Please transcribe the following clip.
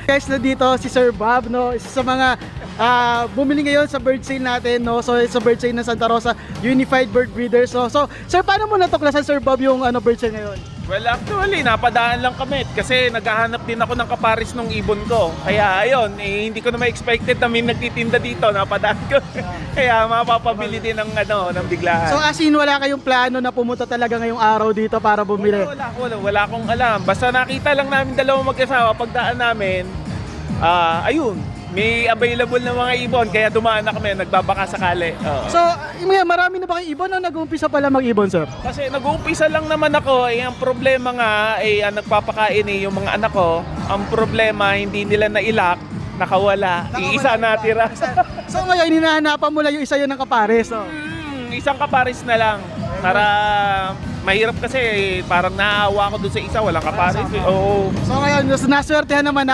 Guys, na dito si Sir Bob, no? Isa sa mga bumili ngayon sa bird sale natin, no? So sa bird sale ng Santa Rosa Unified Bird Breeders, no? So sir, paano mo natuklasan, Sir Bob, yung bird sale ngayon? Well, actually, napadaan lang kami kasi naghahanap din ako ng kaparis ng ibon ko. Kaya ayun, hindi ko na ma-expected na may nagtitinda dito, napadaan ko. Kaya mapapabili din ng biglaan. So as in, wala kayong plano na pumunta talaga ngayong araw dito para bumili? Wala akong alam. Basta nakita lang namin dalawang mag-asawa pagdaan namin. Ayun, may available na mga ibon kaya dumaan na kami, nagbabaka sakali. So, marami na ba kayong ibon o nag-uumpisa pala mag-ibon, sir? Kasi nag-uumpisa lang naman ako, ang problema nga nagpapakain yung mga anak ko. Ang problema, hindi nila nailak, nakawala, iisa natira. So ngayon, hinahanapan mo lang yung isa yun ng kapares, no? Isang kaparis na lang. Para mahirap kasi, parang naawa ko dun sa isa, walang kaparis. Oo. So ngayon, naswertehan naman,